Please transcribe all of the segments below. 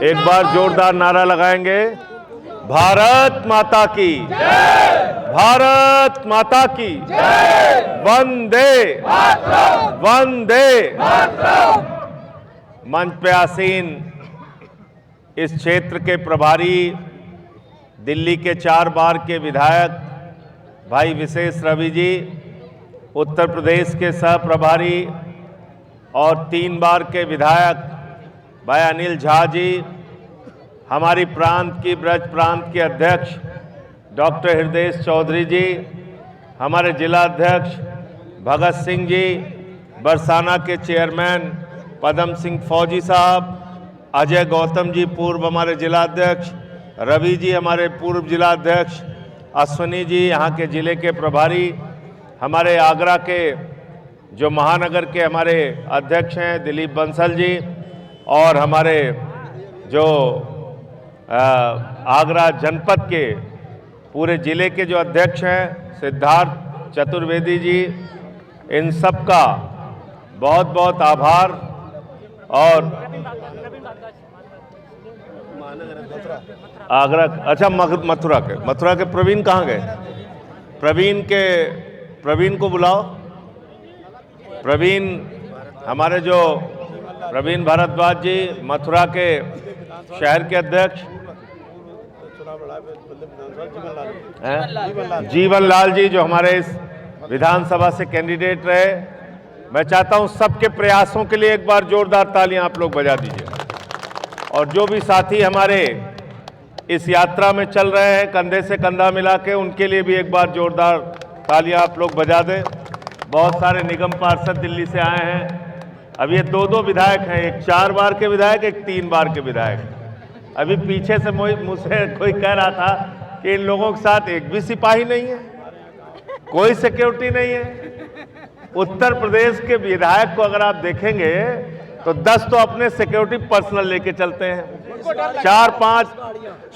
एक बार जोरदार नारा लगाएंगे, भारत माता की जय, भारत माता की जय, वंदे वंदे। मंच पे आसीन इस क्षेत्र के प्रभारी, दिल्ली के 4 बार के विधायक भाई विशेष रवि जी, उत्तर प्रदेश के सह प्रभारी और 3 बार के विधायक भाई अनिल झा जी, हमारी प्रांत की ब्रज प्रांत के अध्यक्ष डॉक्टर हृदय चौधरी जी, हमारे जिला अध्यक्ष भगत सिंह जी, बरसाना के चेयरमैन पदम सिंह फौजी साहब, अजय गौतम जी पूर्व हमारे जिला अध्यक्ष, रवि जी हमारे पूर्व जिला अध्यक्ष, अश्विनी जी यहाँ के ज़िले के प्रभारी, हमारे आगरा के जो महानगर के हमारे अध्यक्ष हैं दिलीप बंसल जी, और हमारे जो आगरा जनपद के पूरे ज़िले के जो अध्यक्ष हैं सिद्धार्थ चतुर्वेदी जी, इन सब का बहुत बहुत आभार। और आगरा, अच्छा मथुरा के प्रवीण कहाँ गए? प्रवीण को बुलाओ। प्रवीण हमारे जो प्रवीण भारद्वाज जी, मथुरा के शहर के अध्यक्ष, जीवन लाल जी जो हमारे इस विधानसभा से कैंडिडेट रहे। मैं चाहता हूं सबके प्रयासों के लिए एक बार जोरदार तालियां आप लोग बजा दीजिए। और जो भी साथी हमारे इस यात्रा में चल रहे हैं कंधे से कंधा मिला के, उनके लिए भी एक बार जोरदार तालियां आप लोग बजा दें। बहुत सारे निगम पार्षद दिल्ली से आए हैं। अब ये 2 विधायक हैं, एक 4 बार के विधायक, एक 3 बार के विधायक। अभी पीछे से मुझसे कोई कह रहा था कि इन लोगों के साथ एक भी सिपाही नहीं है, कोई सिक्योरिटी नहीं है। उत्तर प्रदेश के विधायक को अगर आप देखेंगे तो 10 तो अपने सिक्योरिटी पर्सनल लेके चलते हैं,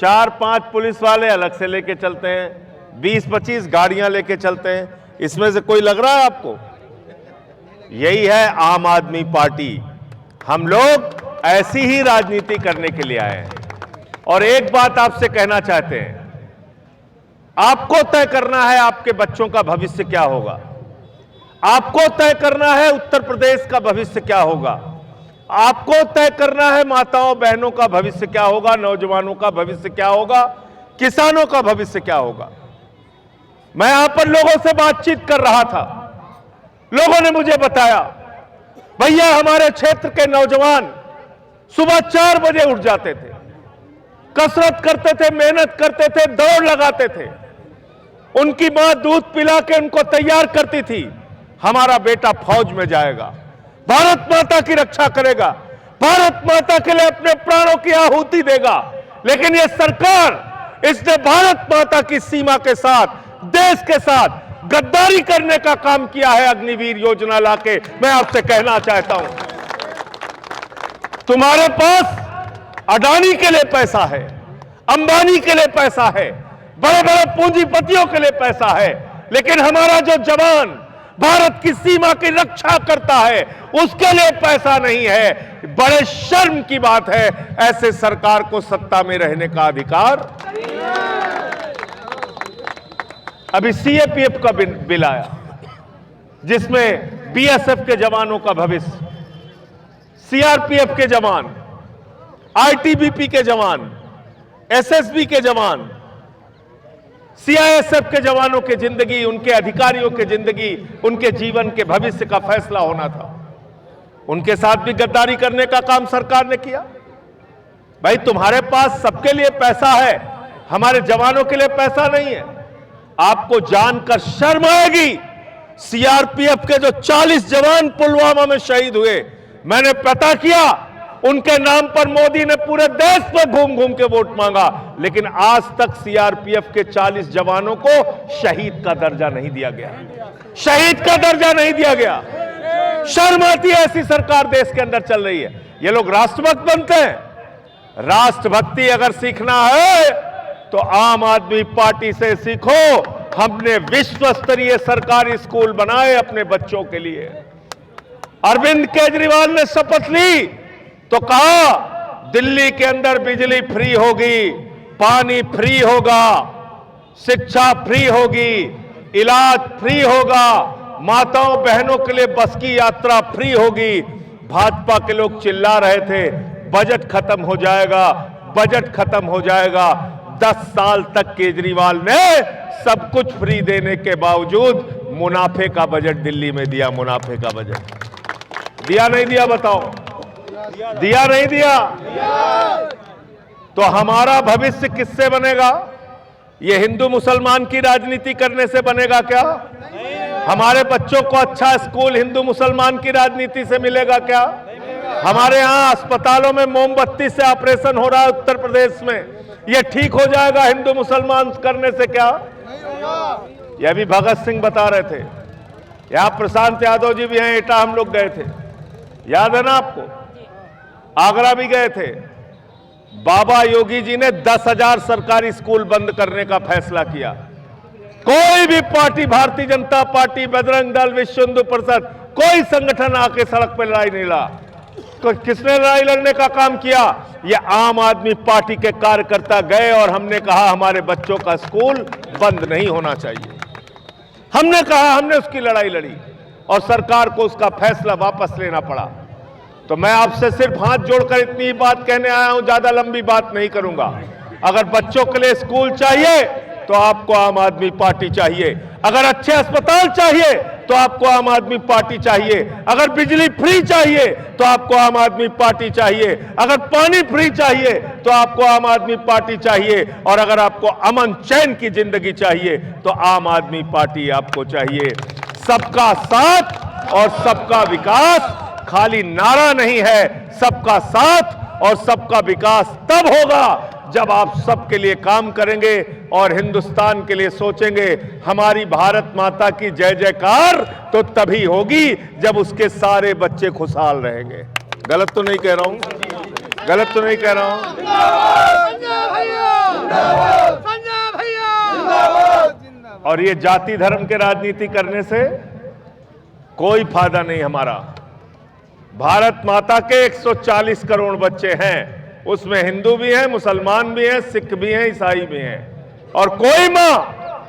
4-5 पुलिस वाले अलग से लेके चलते हैं, 20-25 गाड़ियां लेके चलते हैं। इसमें से कोई लग रहा है आपको? यही है आम आदमी पार्टी। हम लोग ऐसी ही राजनीति करने के लिए आए हैं। और एक बात आपसे कहना चाहते हैं, आपको तय करना है आपके बच्चों का भविष्य क्या होगा, आपको तय करना है उत्तर प्रदेश का भविष्य क्या होगा, आपको तय करना है माताओं बहनों का भविष्य क्या होगा, नौजवानों का भविष्य क्या होगा, किसानों का भविष्य क्या होगा। मैं यहां पर लोगों से बातचीत कर रहा था, लोगों ने मुझे बताया, भैया हमारे क्षेत्र के नौजवान सुबह 4 बजे उठ जाते थे, कसरत करते थे, मेहनत करते थे, दौड़ लगाते थे। उनकी मां दूध पिला के उनको तैयार करती थी, हमारा बेटा फौज में जाएगा, भारत माता की रक्षा करेगा, भारत माता के लिए अपने प्राणों की आहुति देगा। लेकिन यह सरकार, इसने भारत माता की सीमा के साथ, देश के साथ गद्दारी करने का काम किया है। अग्निवीर योजना लाके मैं आपसे कहना चाहता हूं, तुम्हारे पास अडानी के लिए पैसा है, अंबानी के लिए पैसा है, बड़े बड़े पूंजीपतियों के लिए पैसा है, लेकिन हमारा जो जवान भारत की सीमा की रक्षा करता है उसके लिए पैसा नहीं है। बड़े शर्म की बात है, ऐसे सरकार को सत्ता में रहने का अधिकार। अभी सीएपीएफ का बिल आया जिसमें बीएसएफ के जवानों का भविष्य, सीआरपीएफ के जवान, आईटीबीपी के जवान, एसएसबी के जवान, सीआईएसएफ के जवानों की जिंदगी, उनके अधिकारियों की जिंदगी, उनके जीवन के भविष्य का फैसला होना था। उनके साथ भी गद्दारी करने का काम सरकार ने किया। भाई तुम्हारे पास सबके लिए पैसा है, हमारे जवानों के लिए पैसा नहीं है। आपको जानकर शर्म आएगी, सीआरपीएफ के जो 40 जवान पुलवामा में शहीद हुए, मैंने पता किया, उनके नाम पर मोदी ने पूरे देश में घूम घूम के वोट मांगा, लेकिन आज तक सीआरपीएफ के 40 जवानों को शहीद का दर्जा नहीं दिया गया, शहीद का दर्जा नहीं दिया गया। शर्म आती है, ऐसी सरकार देश के अंदर चल रही है। ये लोग राष्ट्रभक्त बनते हैं। राष्ट्रभक्ति अगर सीखना है तो आम आदमी पार्टी से सीखो। हमने विश्व स्तरीय सरकारी स्कूल बनाए अपने बच्चों के लिए। अरविंद केजरीवाल ने शपथ ली तो कहा दिल्ली के अंदर बिजली फ्री होगी, पानी फ्री होगा, शिक्षा फ्री होगी, इलाज फ्री होगा, माताओं बहनों के लिए बस की यात्रा फ्री होगी। भाजपा के लोग चिल्ला रहे थे बजट खत्म हो जाएगा, बजट खत्म हो जाएगा। 10 साल तक केजरीवाल ने सब कुछ फ्री देने के बावजूद मुनाफे का बजट दिल्ली में दिया। मुनाफे का बजट दिया नहीं दिया? बताओ, दिया नहीं दिया? तो हमारा भविष्य किससे बनेगा? ये हिंदू मुसलमान की राजनीति करने से बनेगा क्या? हमारे बच्चों को अच्छा स्कूल हिंदू मुसलमान की राजनीति से मिलेगा क्या? हमारे यहाँ अस्पतालों में मोमबत्ती से ऑपरेशन हो रहा है उत्तर प्रदेश में, ये ठीक हो जाएगा हिंदू मुसलमान करने से क्या? यह भी भगत सिंह बता रहे थे। यहां प्रशांत यादव जी भी हैं, एटा हम लोग गए थे, याद है ना आपको? आगरा भी गए थे। बाबा योगी जी ने 10,000 सरकारी स्कूल बंद करने का फैसला किया। कोई भी पार्टी, भारतीय जनता पार्टी, बजरंग दल, विश्व हिंदू परिषद, कोई संगठन आके सड़क पर लड़ाई नहीं लड़ा। तो किसने लड़ाई लड़ने का काम किया? ये आम आदमी पार्टी के कार्यकर्ता गए और हमने कहा हमारे बच्चों का स्कूल बंद नहीं होना चाहिए। हमने कहा, हमने उसकी लड़ाई लड़ी और सरकार को उसका फैसला वापस लेना पड़ा। तो मैं आपसे सिर्फ हाथ जोड़कर इतनी ही बात कहने आया हूं, ज्यादा लंबी बात नहीं करूंगा। अगर बच्चों के लिए स्कूल चाहिए तो आपको आम आदमी पार्टी चाहिए। अगर अच्छे अस्पताल चाहिए तो आपको आम आदमी पार्टी चाहिए। अगर बिजली फ्री चाहिए तो आपको आम आदमी पार्टी चाहिए। अगर पानी फ्री चाहिए तो आपको आम आदमी पार्टी चाहिए। और अगर आपको अमन चैन की जिंदगी चाहिए तो आम आदमी पार्टी आपको चाहिए। सबका साथ और सबका विकास खाली नारा नहीं है, सबका साथ और सबका विकास तब होगा जब आप सबके लिए काम करेंगे और हिंदुस्तान के लिए सोचेंगे। हमारी भारत माता की जय जयकार तो तभी होगी जब उसके सारे बच्चे खुशहाल रहेंगे। गलत तो नहीं कह रहा हूं? गलत तो नहीं कह रहा हूं? और ये जाति धर्म के राजनीति करने से कोई फायदा नहीं हमारा। भारत माता के 140 करोड़ बच्चे हैं, उसमें हिंदू भी हैं, मुसलमान भी हैं, सिख भी हैं, ईसाई भी हैं। और कोई मां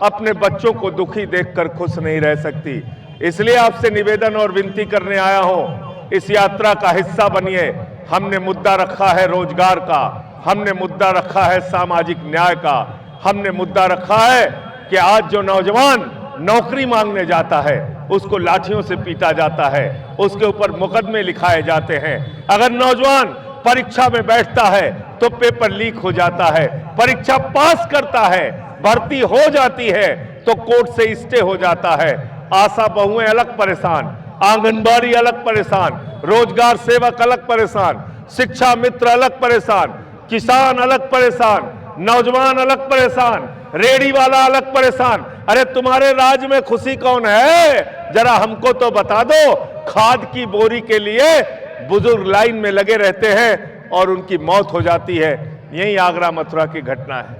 अपने बच्चों को दुखी देखकर खुश नहीं रह सकती। इसलिए आपसे निवेदन और विनती करने आया हूं, इस यात्रा का हिस्सा बनिए। हमने मुद्दा रखा है रोजगार का, हमने मुद्दा रखा है सामाजिक न्याय का, हमने मुद्दा रखा है कि आज जो नौजवान नौकरी मांगने जाता है उसको लाठियों से पीटा जाता है, उसके ऊपर मुकदमे लिखाए जाते हैं। अगर नौजवान परीक्षा में बैठता है तो पेपर लीक हो जाता है, परीक्षा पास करता है, भर्ती हो जाती है तो कोर्ट से स्टे हो जाता है। आशा बहुएं अलग परेशान, आंगनबाड़ी अलग परेशान, रोजगार सेवक अलग परेशान, शिक्षा मित्र अलग परेशान, किसान अलग परेशान, नौजवान अलग परेशान, रेडी वाला अलग परेशान। अरे तुम्हारे राज्य में खुशी कौन है? जरा हमको तो बता दो। खाद की बोरी के लिए बुजुर्ग लाइन में लगे रहते हैं और उनकी मौत हो जाती है। यही आगरा मथुरा की घटना है।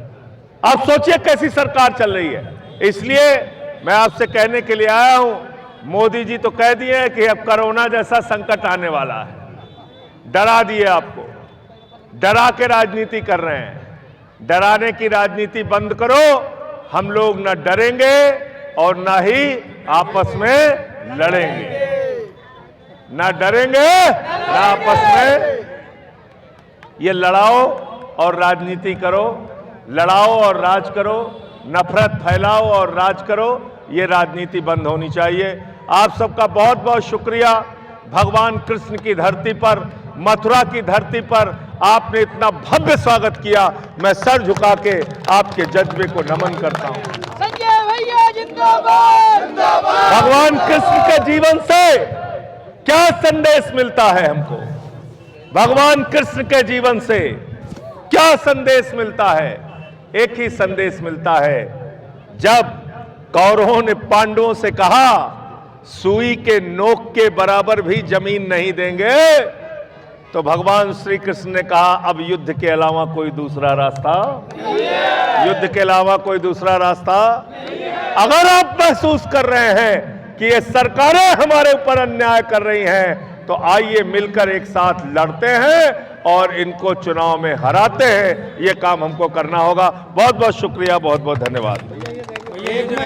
आप सोचिए कैसी सरकार चल रही है। इसलिए मैं आपसे कहने के लिए आया हूं, मोदी जी तो कह दिए हैं कि अब कोरोना जैसा संकट आने वाला है। डरा दिए आपको, डरा के राजनीति कर रहे हैं। डराने की राजनीति बंद करो। हम लोग न डरेंगे और न ही आपस में लड़ेंगे। ना डरेंगे ना आपस में। ये लड़ाओ और राजनीति करो, लड़ाओ और राज करो, नफरत फैलाओ और राज करो। ये राजनीति बंद होनी चाहिए। आप सबका बहुत बहुत शुक्रिया। भगवान कृष्ण की धरती पर, मथुरा की धरती पर आपने इतना भव्य स्वागत किया। मैं सर झुका के आपके जज्बे को नमन करता हूं। संजय भैया जिंदाबाद। भगवान कृष्ण के जीवन से क्या संदेश मिलता है हमको? भगवान कृष्ण के जीवन से क्या संदेश मिलता है? एक ही संदेश मिलता है। जब कौरवों ने पांडवों से कहा सुई के नोक के बराबर भी जमीन नहीं देंगे, तो भगवान श्री कृष्ण ने कहा अब युद्ध के अलावा कोई दूसरा रास्ता, युद्ध के अलावा कोई दूसरा रास्ता। अगर आप महसूस कर रहे हैं कि ये सरकारें हमारे ऊपर अन्याय कर रही हैं, तो आइए मिलकर एक साथ लड़ते हैं और इनको चुनाव में हराते हैं। ये काम हमको करना होगा। बहुत बहुत शुक्रिया, बहुत बहुत धन्यवाद।